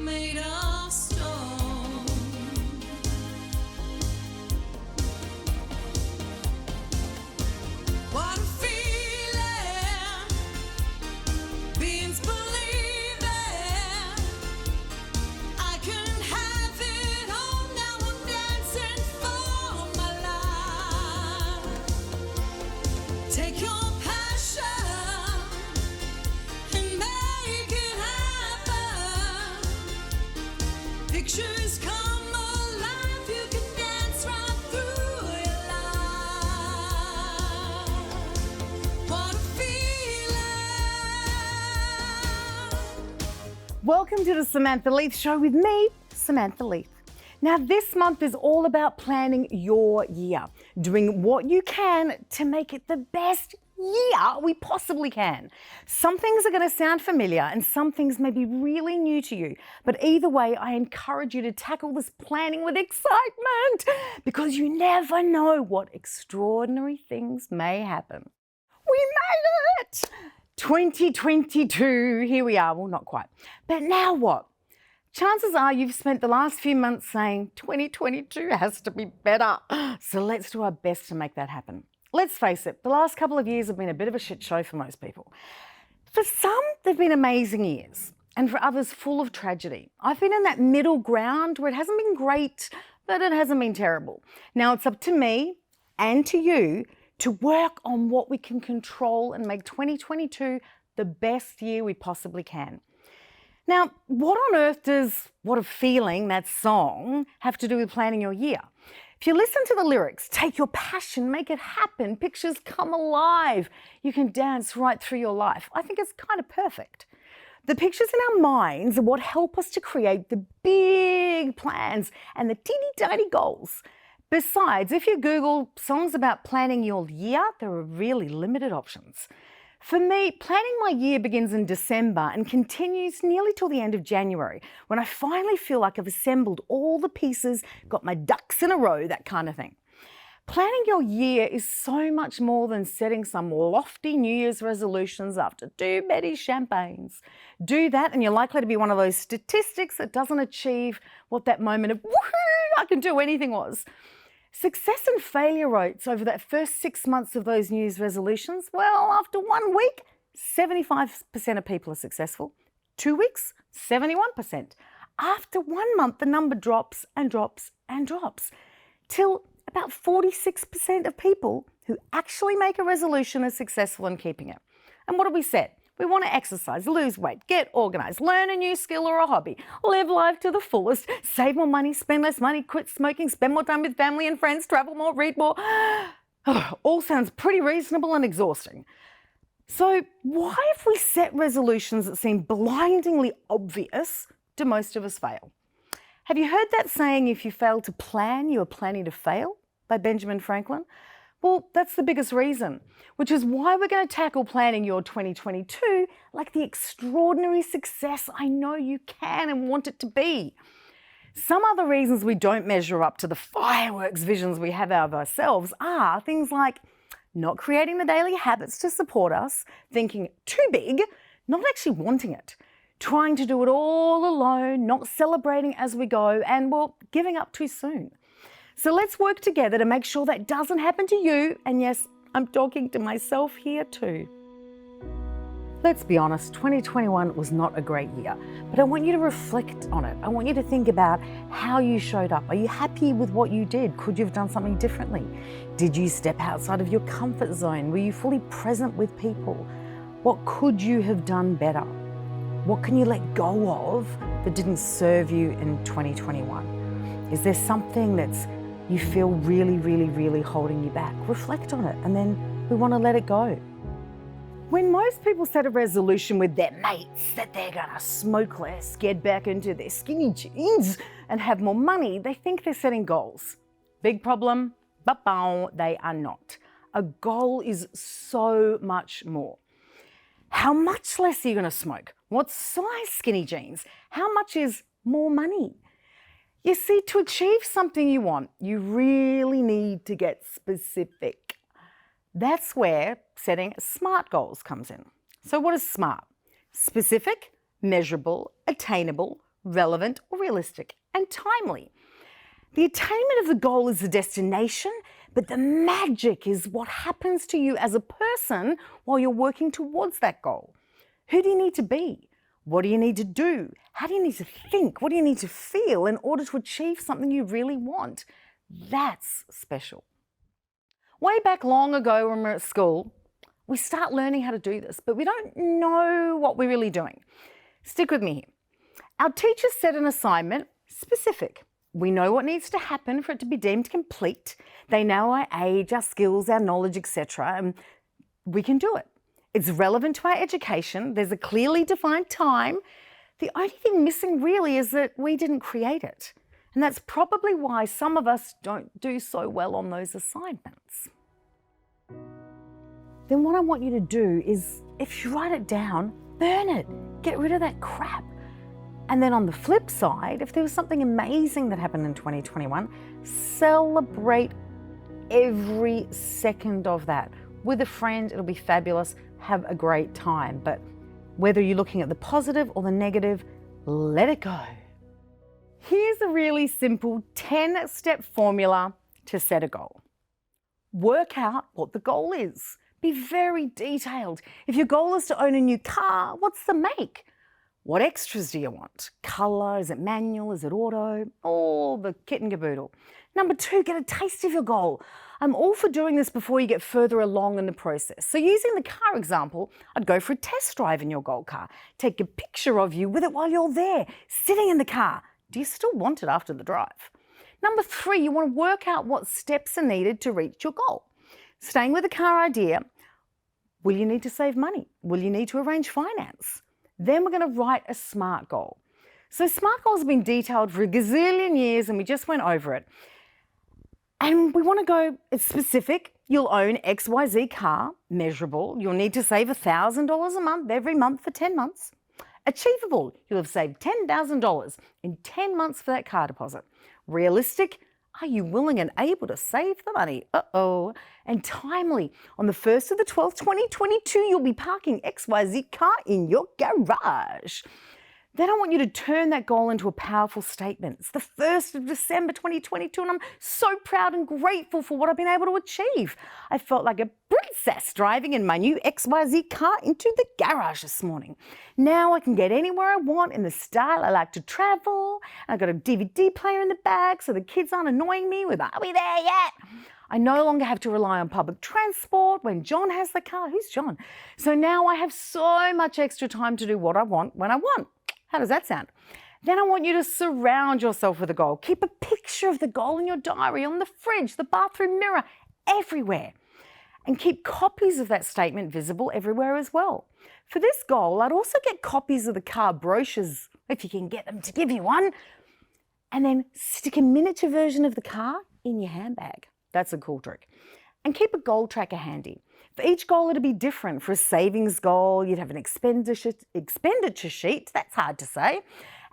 made of stone. What a feeling, beings believing I can have it all. Now I'm dancing for my life. Take your passion and make it happen. Pictures come alive, you can dance right through your life. What a feeling. Welcome to the Samantha Leith Show with me, Samantha Leith. Now, this month is all about planning your year, doing what you can to make it the best year we possibly can. Some things are going to sound familiar and some things may be really new to you, but either way, I encourage you to tackle this planning with excitement because you never know what extraordinary things may happen. We made it! 2022, here we are. Well, not quite. But now what? Chances are you've spent the last few months saying 2022 has to be better. So let's do our best to make that happen. Let's face it, the last couple of years have been a bit of a shit show for most people. For some, they've been amazing years, and for others, full of tragedy. I've been in that middle ground where it hasn't been great, but it hasn't been terrible. Now it's up to me and to you to work on what we can control and make 2022 the best year we possibly can. Now, what on earth does What a Feeling, that song, have to do with planning your year? If you listen to the lyrics, take your passion, make it happen, pictures come alive, you can dance right through your life. I think it's kind of perfect. The pictures in our minds are what help us to create the big plans and the teeny tiny goals. Besides, if you Google songs about planning your year, there are really limited options. For me, planning my year begins in December and continues nearly till the end of January, when I finally feel like I've assembled all the pieces, got my ducks in a row, that kind of thing. Planning your year is so much more than setting some lofty New Year's resolutions after too many champagnes. Do that and you're likely to be one of those statistics that doesn't achieve what that moment of woohoo, I can do anything was. Success and failure rates over that first 6 months of those New Year's resolutions, well, after 1 week, 75% of people are successful. 2 weeks, 71%. After 1 month, the number drops and drops and drops, till about 46% of people who actually make a resolution are successful in keeping it. And what have we said? We want to exercise, lose weight, get organised, learn a new skill or a hobby, live life to the fullest, save more money, spend less money, quit smoking, spend more time with family and friends, travel more, read more. All sounds pretty reasonable and exhausting. So why, if we set resolutions that seem blindingly obvious, do most of us fail? Have you heard that saying, if you fail to plan, you are planning to fail, by Benjamin Franklin? Well, that's the biggest reason, which is why we're going to tackle planning your 2022 like the extraordinary success I know you can and want it to be. Some other reasons we don't measure up to the fireworks visions we have of ourselves are things like not creating the daily habits to support us, thinking too big, not actually wanting it, trying to do it all alone, not celebrating as we go, and, well, giving up too soon. So let's work together to make sure that doesn't happen to you. And yes, I'm talking to myself here too. Let's be honest, 2021 was not a great year, but I want you to reflect on it. I want you to think about how you showed up. Are you happy with what you did? Could you have done something differently? Did you step outside of your comfort zone? Were you fully present with people? What could you have done better? What can you let go of that didn't serve you in 2021? Is there something that's you feel really holding you back? Reflect on it, and then we want to let it go. When most people set a resolution with their mates that they're gonna smoke less, get back into their skinny jeans, and have more money, they think they're setting goals. Big problem, they are not. A goal is so much more. How much less are you gonna smoke? What size skinny jeans? How much is more money? You see, to achieve something you want, you really need to get specific. That's where setting SMART goals comes in. So what is SMART? Specific, measurable, attainable, relevant or realistic, and timely. The attainment of the goal is the destination, but the magic is what happens to you as a person while you're working towards that goal. Who do you need to be? What do you need to do? How do you need to think? What do you need to feel in order to achieve something you really want? That's special. Way back long ago when we were at school, we start learning how to do this, but we don't know what we're really doing. Stick with me here. Our teachers set an assignment specific. We know what needs to happen for it to be deemed complete. They know our age, our skills, our knowledge, etc., and we can do it. It's relevant to our education. There's a clearly defined time. The only thing missing really is that we didn't create it. And that's probably why some of us don't do so well on those assignments. Then what I want you to do is, if you write it down, burn it. Get rid of that crap. And then on the flip side, if there was something amazing that happened in 2021, celebrate every second of that. With a friend, it'll be fabulous. Have a great time. But whether you're looking at the positive or the negative, let it go. Here's a really simple 10-step formula to set a goal. Work out what the goal is. Be very detailed. If your goal is to own a new car, what's the make? What extras do you want? Colour, is it manual, is it auto? All the kit and caboodle. Number 2, get a taste of your goal. I'm all for doing this before you get further along in the process. So using the car example, I'd go for a test drive in your goal car. Take a picture of you with it while you're there, sitting in the car. Do you still want it after the drive? Number 3, you want to work out what steps are needed to reach your goal. Staying with the car idea, will you need to save money? Will you need to arrange finance? Then we're going to write a SMART goal. So SMART goals have been detailed for a gazillion years and we just went over it. And we want to go, it's specific. You'll own XYZ car, measurable. You'll need to save $1,000 a month every month for 10 months. Achievable, you'll have saved $10,000 in 10 months for that car deposit. Realistic, are you willing and able to save the money? Uh-oh. And timely, on the 1st of the 12th, 2022, you'll be parking XYZ car in your garage. Then I want you to turn that goal into a powerful statement. It's the 1st of December 2022 and I'm so proud and grateful for what I've been able to achieve. I felt like a princess driving in my new XYZ car into the garage this morning. Now I can get anywhere I want in the style I like to travel. I've got a DVD player in the bag so the kids aren't annoying me with, are we there yet? I no longer have to rely on public transport when John has the car. Who's John? So now I have so much extra time to do what I want when I want. How does that sound? Then I want you to surround yourself with a goal. Keep a picture of the goal in your diary, on the fridge, the bathroom mirror, everywhere. And keep copies of that statement visible everywhere as well. For this goal, I'd also get copies of the car brochures, if you can get them to give you one, and then stick a miniature version of the car in your handbag. That's a cool trick. And keep a goal tracker handy. For each goal, it'd be different. For a savings goal, you'd have an expenditure sheet. That's hard to say.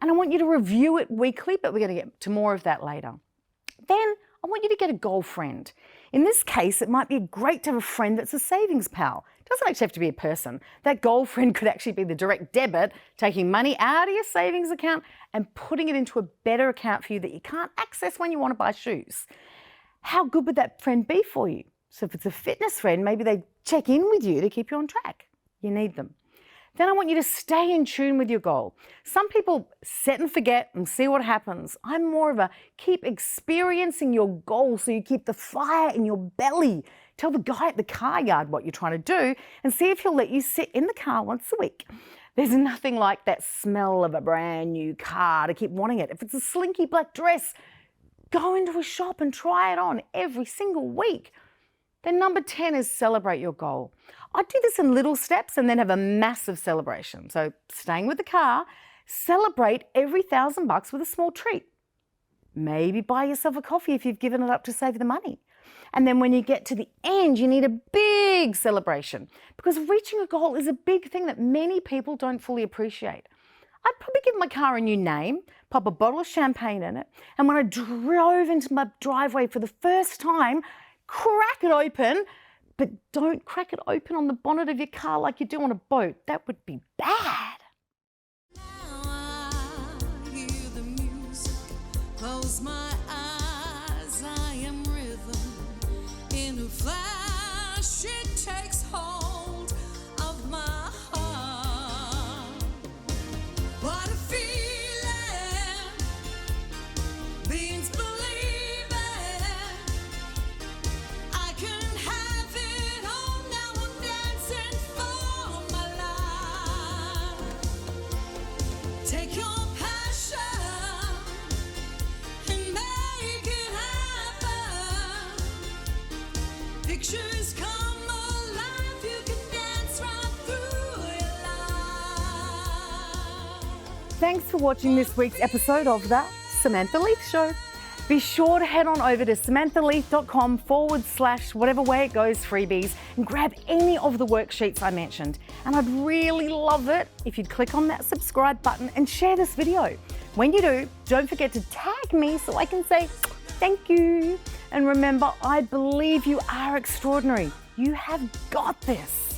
And I want you to review it weekly, but we're going to get to more of that later. Then I want you to get a goal friend. In this case, it might be great to have a friend that's a savings pal. It doesn't actually have to be a person. That goal friend could actually be the direct debit, taking money out of your savings account and putting it into a better account for you that you can't access when you want to buy shoes. How good would that friend be for you? So if it's a fitness friend, maybe they check in with you to keep you on track. You need them. Then I want you to stay in tune with your goal. Some people set and forget and see what happens. I'm more of a keep experiencing your goal so you keep the fire in your belly. Tell the guy at the car yard what you're trying to do and see if he'll let you sit in the car once a week. There's nothing like that smell of a brand new car to keep wanting it. If it's a slinky black dress, go into a shop and try it on every single week. Then number 10 is celebrate your goal. I do this in little steps and then have a massive celebration. So staying with the car, celebrate every $1,000 with a small treat. Maybe buy yourself a coffee if you've given it up to save the money. And then when you get to the end, you need a big celebration because reaching a goal is a big thing that many people don't fully appreciate. I'd probably give my car a new name, pop a bottle of champagne in it, and when I drove into my driveway for the first time, crack it open, but don't crack it open on the bonnet of your car like you do on a boat. That would be bad. Now are you close my eyes, I am rhythm. In a flash, it takes hold of my heart. What a feeling, means believing. I can have it all now. I'm dancing for my life. Take your passion and make it happen. Pictures come alive. You can dance right through your life. Thanks for watching this week's episode of The Samantha Leith Show. Be sure to head on over to samanthaleith.com/whatever way it goes freebies and grab any of the worksheets I mentioned. And I'd really love it if you'd click on that subscribe button and share this video. When you do, don't forget to tag me so I can say thank you. And remember, I believe you are extraordinary. You have got this.